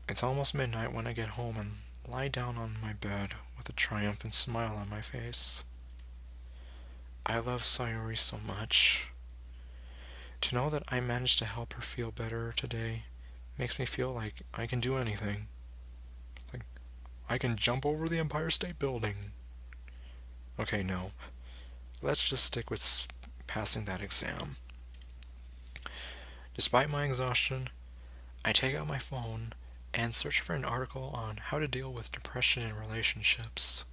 It's almost midnight when I get home and lie down on my bed with a triumphant smile on my face. I love Sayori so much. To know that I managed to help her feel better today makes me feel like I can do anything. Like, I can jump over the Empire State Building. Okay, no. Let's just stick with passing that exam. Despite my exhaustion, I take out my phone and search for an article on how to deal with depression in relationships.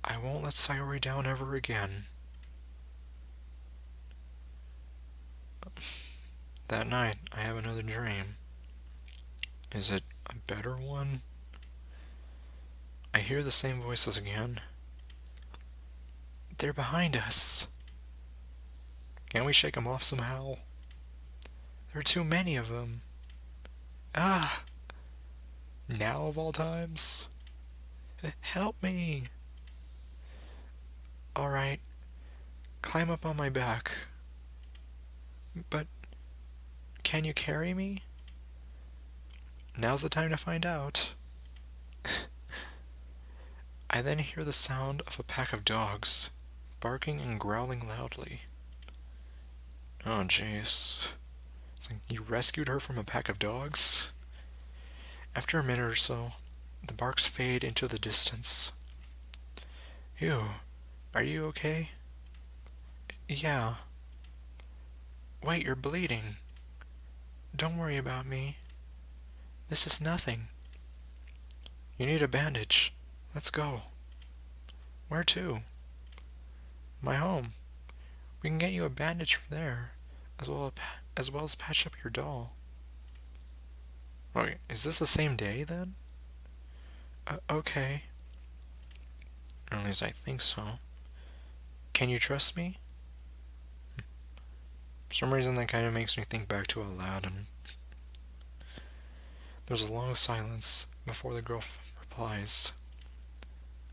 I won't let Sayori down ever again. That night, I have another dream. Is it a better one? I hear the same voices again. They're behind us. Can't we shake them off somehow? There are too many of them. Ah! Now of all times? Help me! Alright, climb up on my back. But can you carry me? Now's the time to find out. I then hear the sound of a pack of dogs, barking and growling loudly. Oh jeez. It's like you rescued her from a pack of dogs? After a minute or so, the barks fade into the distance. Ew, are you okay? Yeah. Wait, you're bleeding. Don't worry about me. This is nothing. You need a bandage. Let's go. Where to? My home. We can get you a bandage from there, as well as patch up your doll. Wait, is this the same day then? Okay. Or at least I think so. Can you trust me? For some reason that kind of makes me think back to Aladdin. There's a long silence before the girl replies.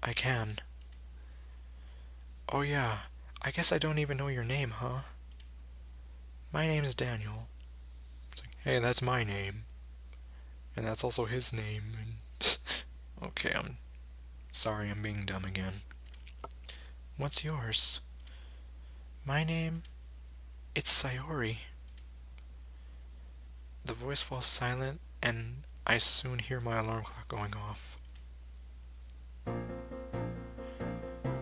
I can. Oh yeah, I guess I don't even know your name, huh? My name's Daniel. It's like, hey, that's my name. And that's also his name. And okay, I'm sorry I'm being dumb again. What's yours? My name? It's Sayori. The voice falls silent, and I soon hear my alarm clock going off.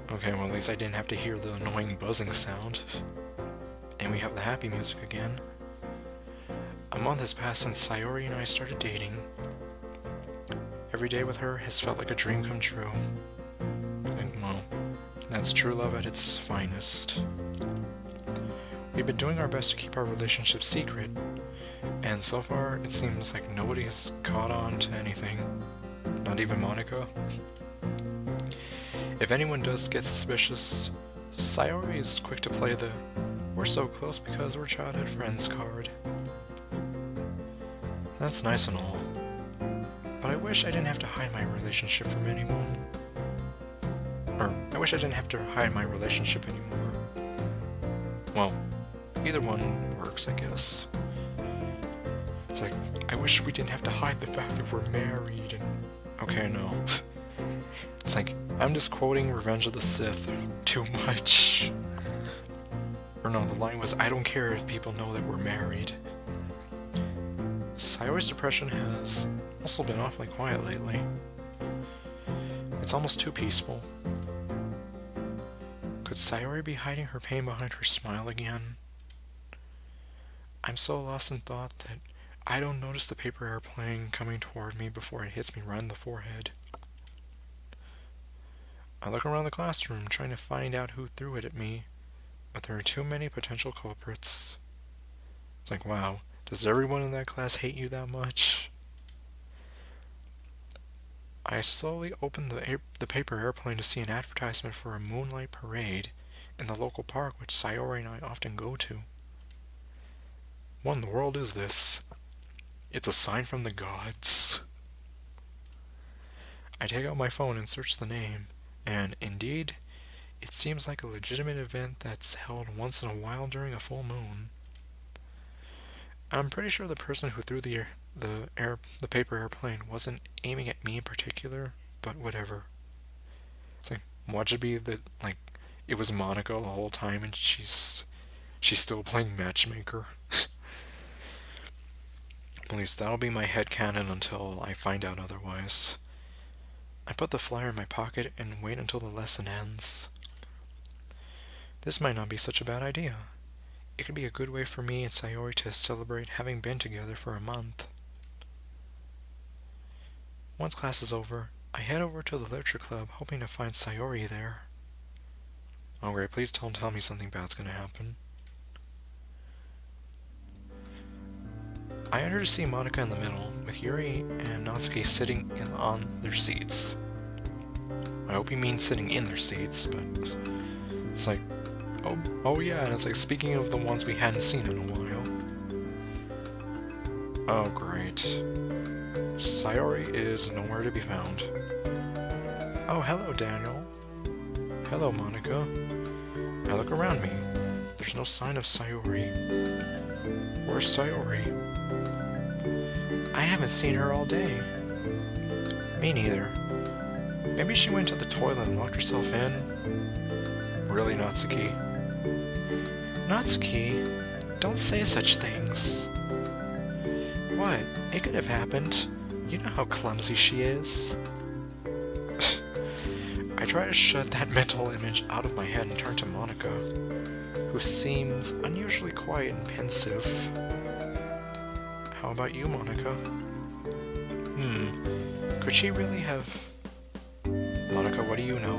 Okay, well at least I didn't have to hear the annoying buzzing sound. And we have the happy music again. A month has passed since Sayori and I started dating. Every day with her has felt like a dream come true. And, well, that's true love at its finest. We've been doing our best to keep our relationship secret, and so far it seems like nobody has caught on to anything. Not even Monica. If anyone does get suspicious, Sayori is quick to play the "we're so close because we're childhood friends" card. That's nice and all, but I wish I didn't have to hide my relationship from anyone. Or, I wish I didn't have to hide my relationship anymore. Well, either one works, I guess. It's like, I wish we didn't have to hide the fact that we're married and... Okay, no. It's like, I'm just quoting Revenge of the Sith too much. Or no, the line was, I don't care if people know that we're married. Sayori's depression has also been awfully quiet lately. It's almost too peaceful. Could Sayori be hiding her pain behind her smile again? I'm so lost in thought that I don't notice the paper airplane coming toward me before it hits me right in the forehead. I look around the classroom trying to find out who threw it at me, but there are too many potential culprits. It's like, wow, does everyone in that class hate you that much? I slowly open the paper airplane to see an advertisement for a moonlight parade in the local park which Sayori and I often go to. What in the world is this? It's a sign from the gods. I take out my phone and search the name, and indeed, it seems like a legitimate event that's held once in a while during a full moon. I'm pretty sure the person who threw the paper airplane wasn't aiming at me in particular, but whatever. It's like, watch it be that, like, it was Monica the whole time and she's still playing matchmaker. At least that'll be my headcanon until I find out otherwise. I put the flyer in my pocket and wait until the lesson ends. This might not be such a bad idea. It could be a good way for me and Sayori to celebrate having been together for a month. Once class is over, I head over to the literature club hoping to find Sayori there. Oh great, please don't tell me something bad's gonna happen. I enter to see Monica in the middle, with Yuri and Natsuki sitting on their seats. I hope you mean sitting in their seats, but it's like, oh yeah, and it's like, speaking of the ones we hadn't seen in a while. Oh great. Sayori is nowhere to be found. Oh, hello Daniel. Hello Monica. I look around me. There's no sign of Sayori. Where's Sayori? I haven't seen her all day. Me neither. Maybe she went to the toilet and locked herself in? Really, Natsuki? Natsuki, don't say such things. What? It could have happened. You know how clumsy she is. I try to shut that mental image out of my head and turn to Monica, who seems unusually quiet and pensive. How about you, Monica? Could she really have... Monica, what do you know?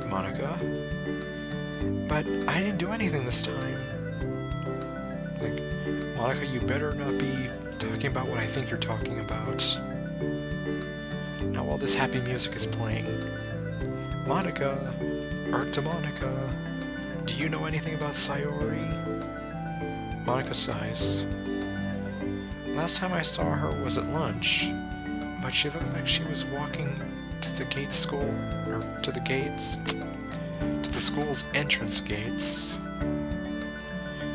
Monica? But I didn't do anything this time. Like, Monica, you better not be talking about what I think you're talking about. Now while this happy music is playing, Monica, to Monica, do you know anything about Sayori? Monica sighs. Last time I saw her was at lunch, but she looked like she was walking to the school's entrance gates.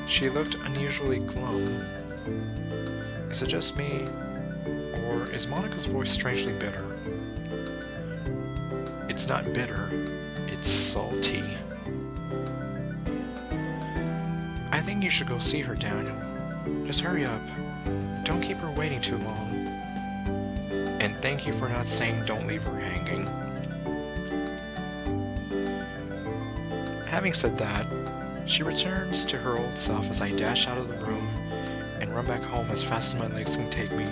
She looked unusually glum. Is it just me, or is Monica's voice strangely bitter? It's not bitter, it's salty. I think you should go see her, Daniel. Just hurry up. Don't keep her waiting too long. And thank you for not saying don't leave her hanging. Having said that, she returns to her old self as I dash out of the room and run back home as fast as my legs can take me.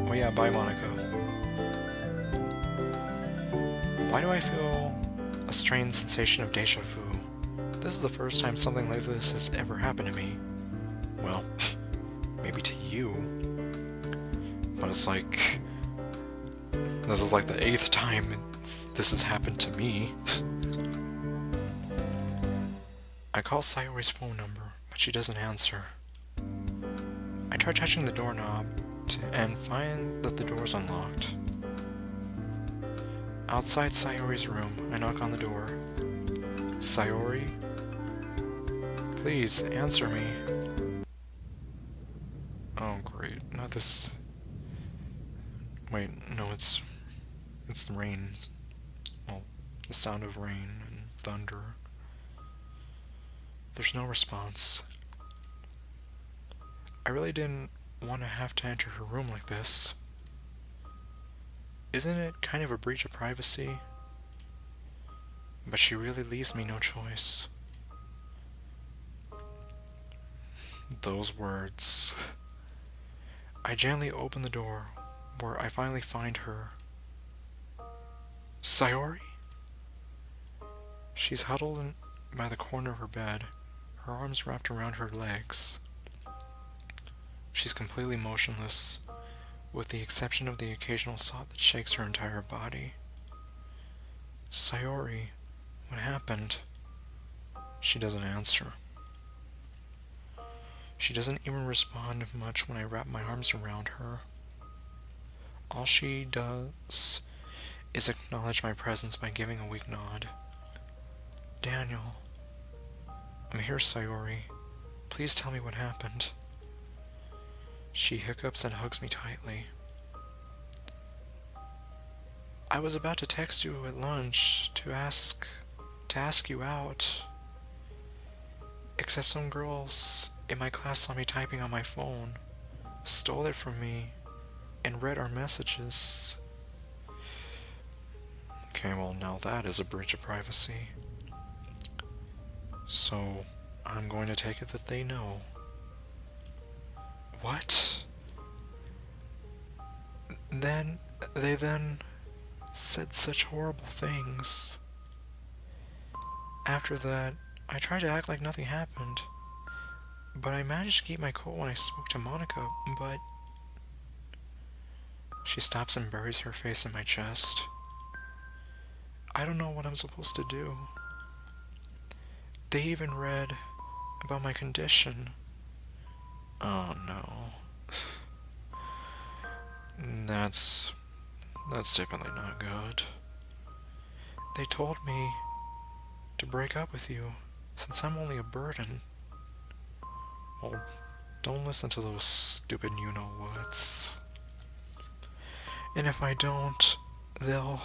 Oh yeah, bye Monica. Why do I feel a strange sensation of deja vu? This is the first time something like this has ever happened to me. Well, maybe to you. But it's like... this is like the 8th time this has happened to me. I call Sayori's phone number, but she doesn't answer. I try touching the doorknob and find that the door's unlocked. Outside Sayori's room, I knock on the door. Sayori? Please, answer me. Oh great, not this... Wait, no, it's the rain. Well, the sound of rain and thunder. There's no response. I really didn't want to have to enter her room like this. Isn't it kind of a breach of privacy? But she really leaves me no choice. Those words. I gently open the door, where I finally find her. Sayori? She's huddled by the corner of her bed, her arms wrapped around her legs. She's completely motionless, with the exception of the occasional sob that shakes her entire body. Sayori, what happened? She doesn't answer. She doesn't even respond much when I wrap my arms around her. All she does is acknowledge my presence by giving a weak nod. Daniel. I'm here, Sayori. Please tell me what happened. She hiccups and hugs me tightly. I was about to text you at lunch to ask you out. Except some girls in my class saw me typing on my phone, stole it from me, and read our messages. Okay, well now that is a breach of privacy. So, I'm going to take it that they know. What? They then said such horrible things. After that, I tried to act like nothing happened, but I managed to keep my cool when I spoke to Monica, but... She stops and buries her face in my chest. I don't know what I'm supposed to do. They even read about my condition. Oh no. That's definitely not good. They told me to break up with you, since I'm only a burden. Well, don't listen to those stupid you-know-whats. And if I don't, they'll...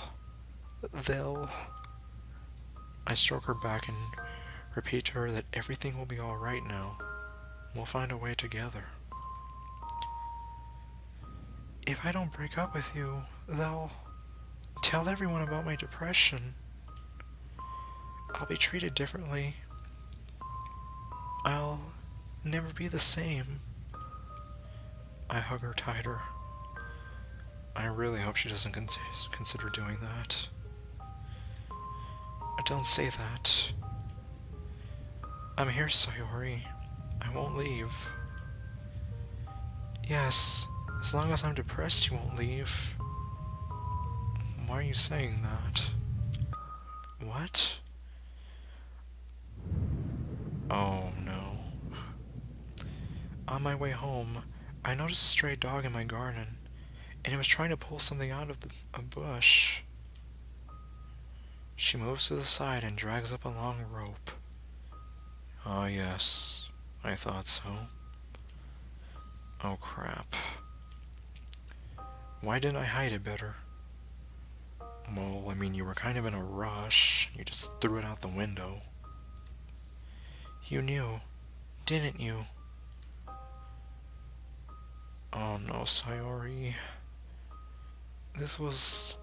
I stroke her back and repeat to her that everything will be alright now. We'll find a way together. If I don't break up with you, they'll tell everyone about my depression. I'll be treated differently. I'll never be the same. I hug her tighter. I really hope she doesn't consider doing that. Don't say that. I'm here, Sayori. I won't leave. Yes, as long as I'm depressed, you won't leave. Why are you saying that? What? Oh no. On my way home, I noticed a stray dog in my garden, and it was trying to pull something out of a bush. She moves to the side and drags up a long rope. Ah, yes, I thought so. Oh crap. Why didn't I hide it better? Well, I mean, you were kind of in a rush. You just threw it out the window. You knew, didn't you? Oh no, Sayori. This was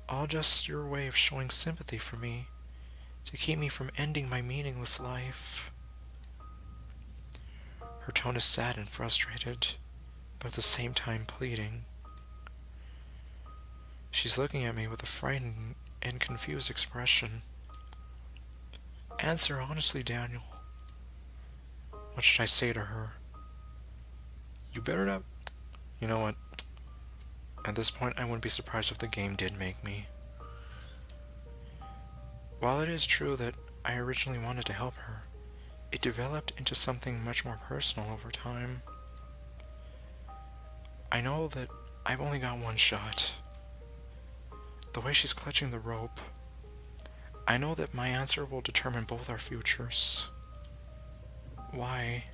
all just your way of showing sympathy for me, to keep me from ending my meaningless life. Her tone is sad and frustrated, but at the same time pleading. She's looking at me with a frightened and confused expression. Answer honestly, Daniel. What should I say to her? You better not... You know what? At this point, I wouldn't be surprised if the game did make me. While it is true that I originally wanted to help her, it developed into something much more personal over time. I know that I've only got one shot. The way she's clutching the rope, I know that my answer will determine both our futures. Why?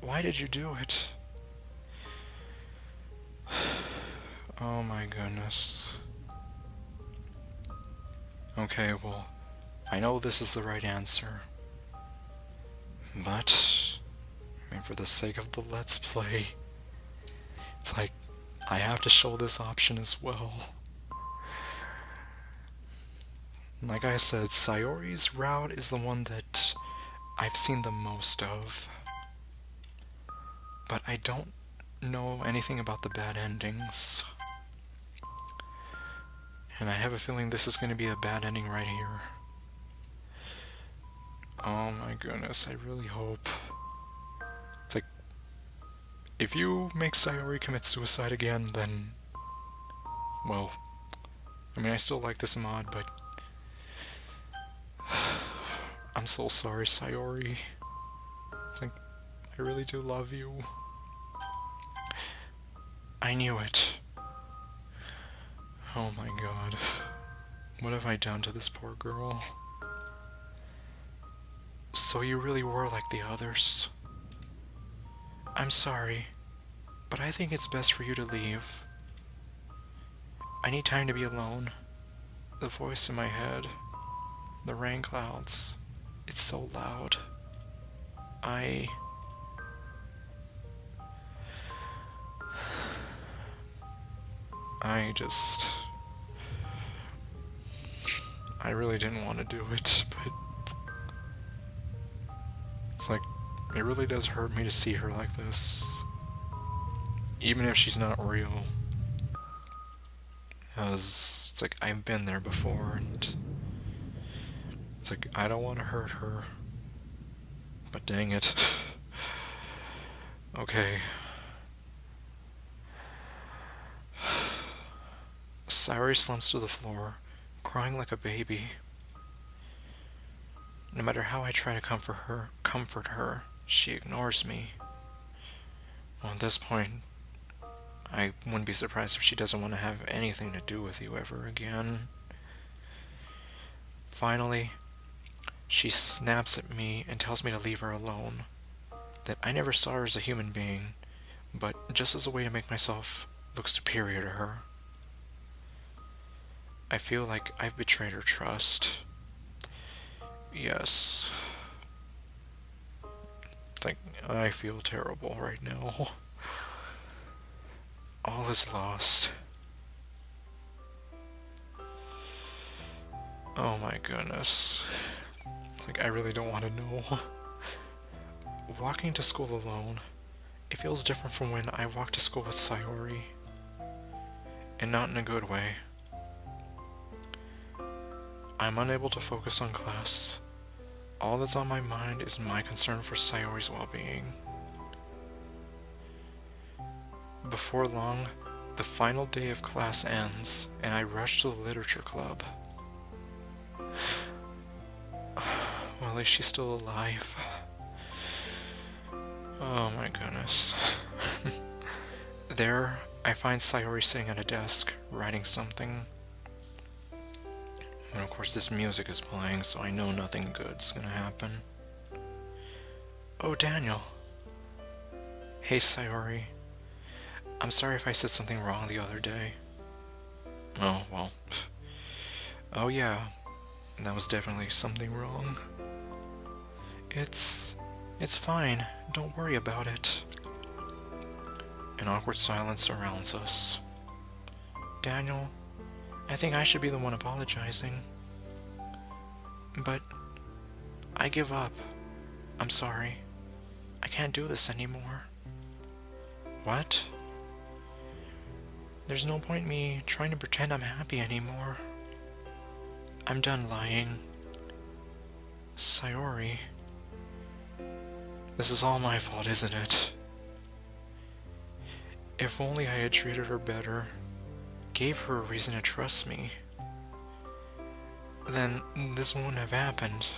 Why did you do it? Oh my goodness. Okay, well, I know this is the right answer. But, I mean, for the sake of the Let's Play, it's like, I have to show this option as well. Like I said, Sayori's route is the one that I've seen the most of. But I don't know anything about the bad endings. And I have a feeling this is going to be a bad ending right here. Oh my goodness, I really hope. It's like, if you make Sayori commit suicide again, then... Well, I mean, I still like this mod, but... I'm so sorry, Sayori. It's like, I really do love you. I knew it. Oh my god. What have I done to this poor girl? So you really were like the others. I'm sorry. but I think it's best for you to leave. I need time to be alone. The voice in my head, the rain clouds, it's so loud. I really didn't want to do it, but it's like, it really does hurt me to see her like this. Even if she's not real. Because it's like, I've been there before, and it's like, I don't want to hurt her. But dang it. Okay. Sayori slumps to the floor, crying like a baby. No matter how I try to comfort her, she ignores me. Well, at this point, I wouldn't be surprised if she doesn't want to have anything to do with you ever again. Finally, she snaps at me and tells me to leave her alone. That I never saw her as a human being, but just as a way to make myself look superior to her. I feel like I've betrayed her trust. Yes. It's like, I feel terrible right now. All is lost. Oh my goodness. It's like, I really don't want to know. Walking to school alone, it feels different from when I walk to school with Sayori. And not in a good way. I'm unable to focus on class. All that's on my mind is my concern for Sayori's well-being. Before long, the final day of class ends, and I rush to the literature club. Well, at least she's still alive. Oh my goodness. There, I find Sayori sitting at a desk, writing something. And of course this music is playing, so I know nothing good's gonna happen. Oh, Daniel. Hey, Sayori. I'm sorry if I said something wrong the other day. Oh, well. Oh yeah, that was definitely something wrong. It's fine. Don't worry about it. An awkward silence surrounds us. Daniel, I think I should be the one apologizing. But I give up. I'm sorry. I can't do this anymore. What? There's no point in me trying to pretend I'm happy anymore. I'm done lying. Sayori. This is all my fault, isn't it? If only I had treated her better, gave her a reason to trust me, then this wouldn't have happened.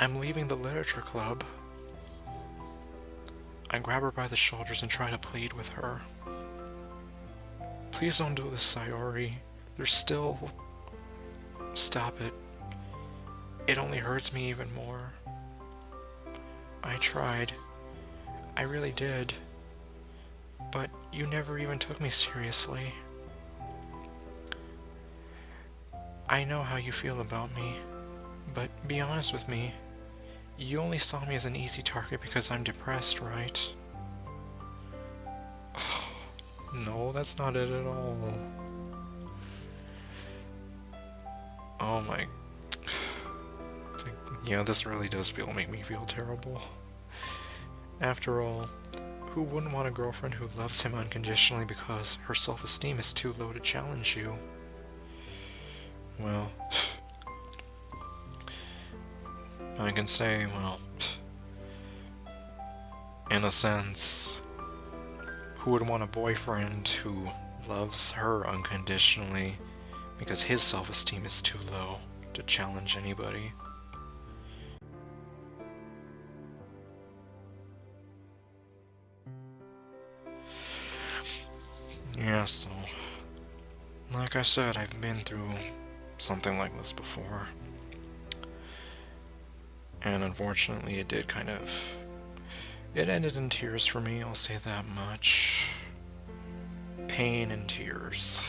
I'm leaving the literature club. I grab her by the shoulders and try to plead with her. Please don't do this, Sayori. There's still... Stop it. It only hurts me even more. I tried. I really did. But you never even took me seriously. I know how you feel about me, but be honest with me. You only saw me as an easy target because I'm depressed, right? No, that's not it at all. Oh my... It's like, yeah, this really does make me feel terrible. After all, who wouldn't want a girlfriend who loves him unconditionally because her self-esteem is too low to challenge you? Well... I can say, well... In a sense... Who would want a boyfriend who loves her unconditionally because his self-esteem is too low to challenge anybody? Yeah, so... Like I said, I've been through something like this before. And unfortunately it did kind of It ended in tears for me, I'll say that much. Pain and tears.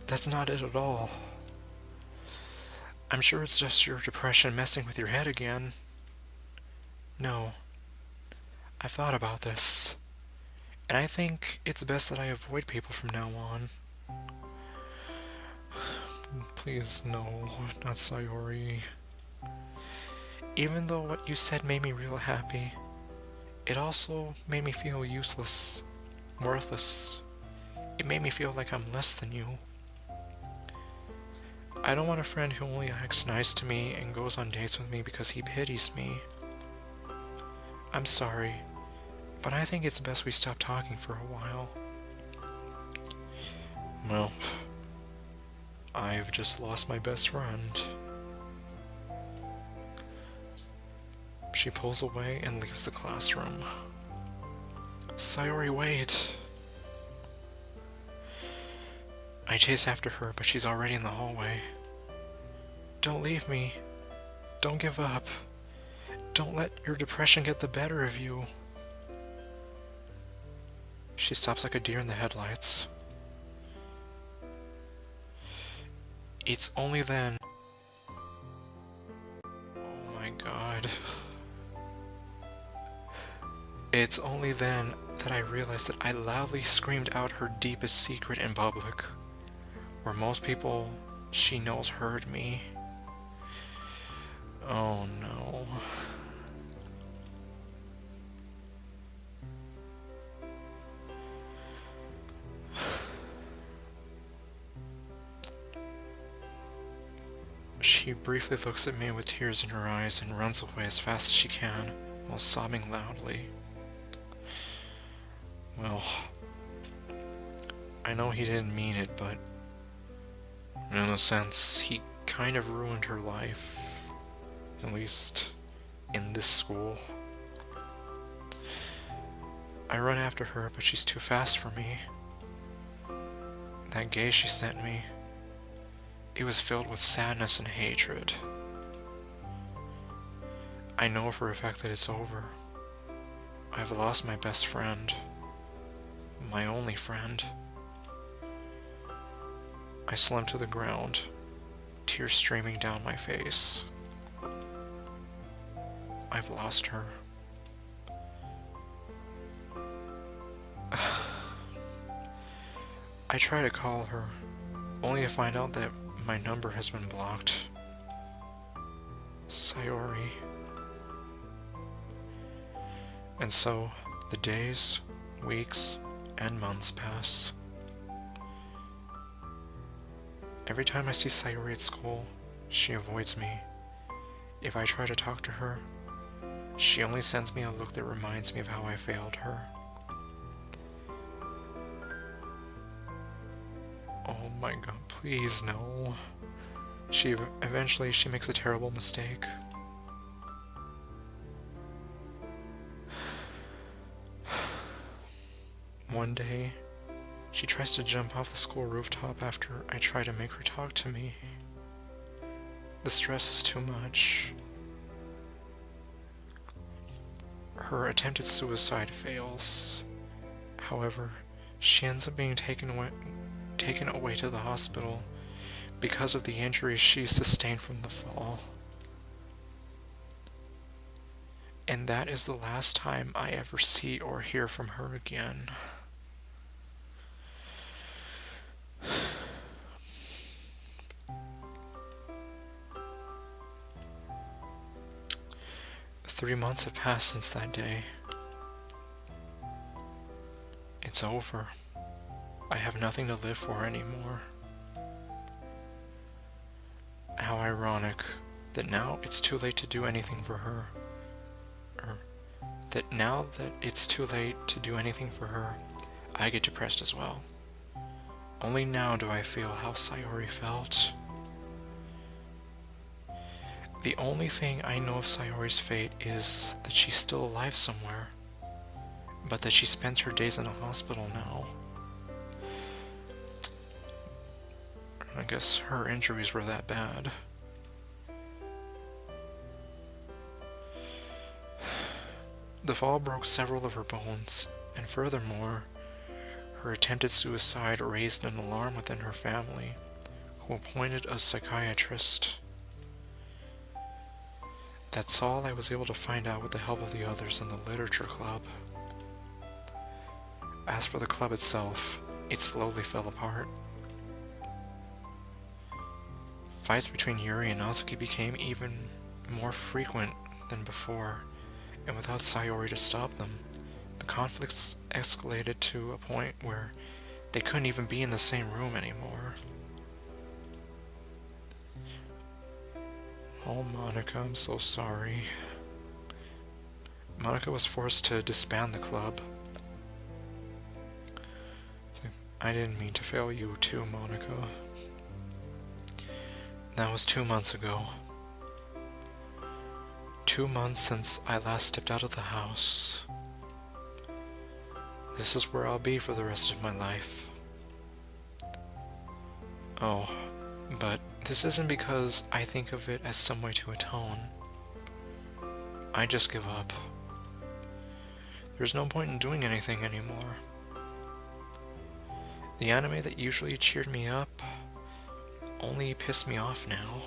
That's not it at all. I'm sure it's just your depression messing with your head again. No. I've thought about this, and I think it's best that I avoid people from now on. Please, no, not Sayori. Even though what you said made me real happy, it also made me feel useless, worthless. It made me feel like I'm less than you. I don't want a friend who only acts nice to me and goes on dates with me because he pities me. I'm sorry, but I think it's best we stop talking for a while. Well, I've just lost my best friend. She pulls away and leaves the classroom. Sayori, wait! I chase after her, but she's already in the hallway. Don't leave me. Don't give up. Don't let your depression get the better of you. She stops like a deer in the headlights. It's only then... Oh my god. It's only then that I realized that I loudly screamed out her deepest secret in public, where most people she knows heard me. Oh no. She briefly looks at me with tears in her eyes and runs away as fast as she can, while sobbing loudly. Well, I know he didn't mean it, but in a sense, he kind of ruined her life, at least in this school. I run after her, but she's too fast for me. That gaze she sent me, it was filled with sadness and hatred. I know for a fact that it's over. I've lost my best friend. My only friend. I slump to the ground, tears streaming down my face. I've lost her. I try to call her, only to find out that my number has been blocked. Sayori. And so, the days, weeks, and months pass. Every time I see Sayori at school, she avoids me. If I try to talk to her, she only sends me a look that reminds me of how I failed her. Oh my god, please no. Eventually she makes a terrible mistake. One day, she tries to jump off the school rooftop after I try to make her talk to me. The stress is too much. Her attempted suicide fails. However, she ends up being taken away to the hospital because of the injuries she sustained from the fall. And that is the last time I ever see or hear from her again. Three months have passed since that day. It's over. I have nothing to live for anymore. How ironic that now it's too late to do anything for her. That now that it's too late to do anything for her, I get depressed as well. Only now do I feel how Sayori felt. The only thing I know of Sayori's fate is that she's still alive somewhere, but that she spends her days in a hospital now. I guess her injuries were that bad. The fall broke several of her bones, and furthermore, her attempted suicide raised an alarm within her family, who appointed a psychiatrist. That's all I was able to find out with the help of the others in the literature club. As for the club itself, it slowly fell apart. Fights between Yuri and Natsuki became even more frequent than before, and without Sayori to stop them, the conflicts escalated to a point where they couldn't even be in the same room anymore. Oh, Monica, I'm so sorry. Monica was forced to disband the club. I didn't mean to fail you too, Monica. That was 2 months ago. 2 months since I last stepped out of the house. This is where I'll be for the rest of my life. Oh, but this isn't because I think of it as some way to atone. I just give up. There's no point in doing anything anymore. The anime that usually cheered me up only pissed me off now.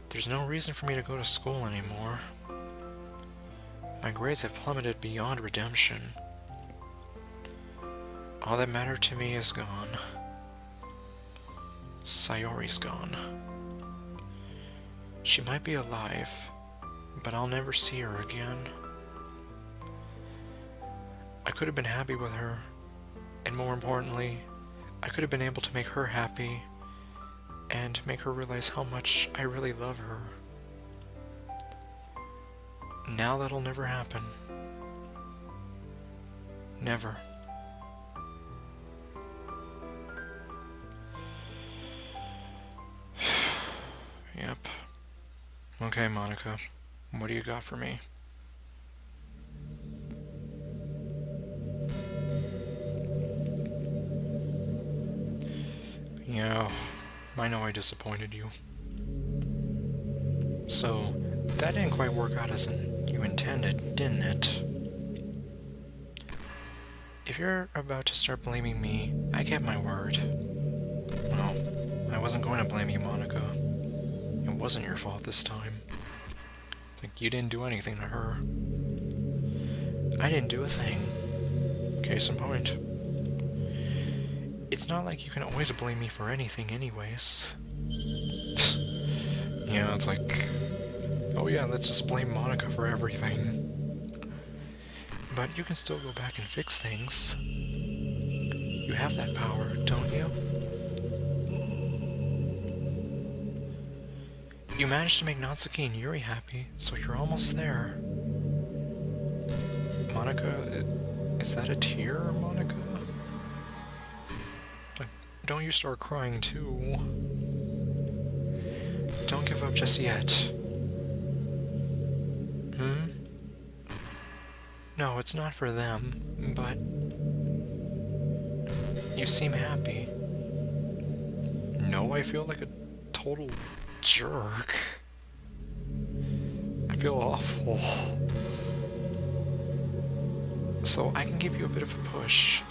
There's no reason for me to go to school anymore. My grades have plummeted beyond redemption. All that mattered to me is gone. Sayori's gone. She might be alive, but I'll never see her again. I could have been happy with her, and more importantly, I could have been able to make her happy and make her realize how much I really love her. Now that'll never happen. Never. Yep. Okay, Monica. What do you got for me? Yeah, I know I disappointed you. So, that didn't quite work out as you intended, didn't it? If you're about to start blaming me, I kept my word. Well, I wasn't going to blame you, Monica. It wasn't your fault this time. It's like you didn't do anything to her. I didn't do a thing. Case in point. It's not like you can always blame me for anything anyways. Yeah, it's like, oh yeah, let's just blame Monica for everything. But you can still go back and fix things. You have that power, don't you? You managed to make Natsuki and Yuri happy, so you're almost there. Monica, is that a tear, Monica? Like, don't you start crying too. Don't give up just yet. Hmm? No, it's not for them, but you seem happy. No, I feel like a total jerk. I feel awful. So I can give you a bit of a push.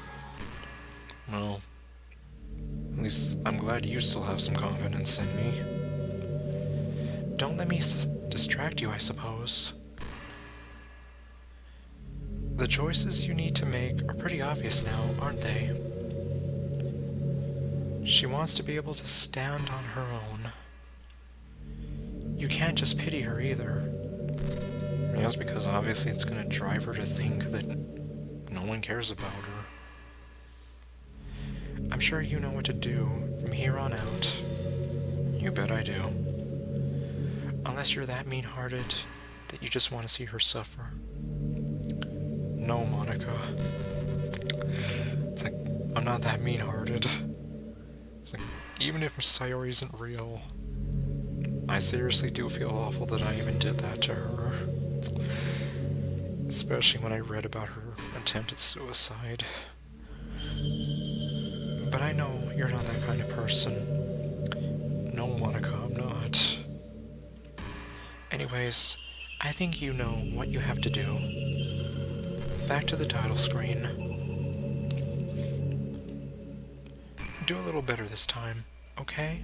Well, at least I'm glad you still have some confidence in me. Don't let me distract you, I suppose. The choices you need to make are pretty obvious now, aren't they? She wants to be able to stand on her own. You can't just pity her either. That's because obviously it's gonna drive her to think that no one cares about her. I'm sure you know what to do from here on out. You bet I do. Unless you're that mean-hearted that you just want to see her suffer. No, Monica. It's like, I'm not that mean-hearted. It's like, even if Sayori isn't real, I seriously do feel awful that I even did that to her. Especially when I read about her attempted suicide. But I know you're not that kind of person. No, Monica, I'm not. Anyways, I think you know what you have to do. Back to the title screen. Do a little better this time, okay?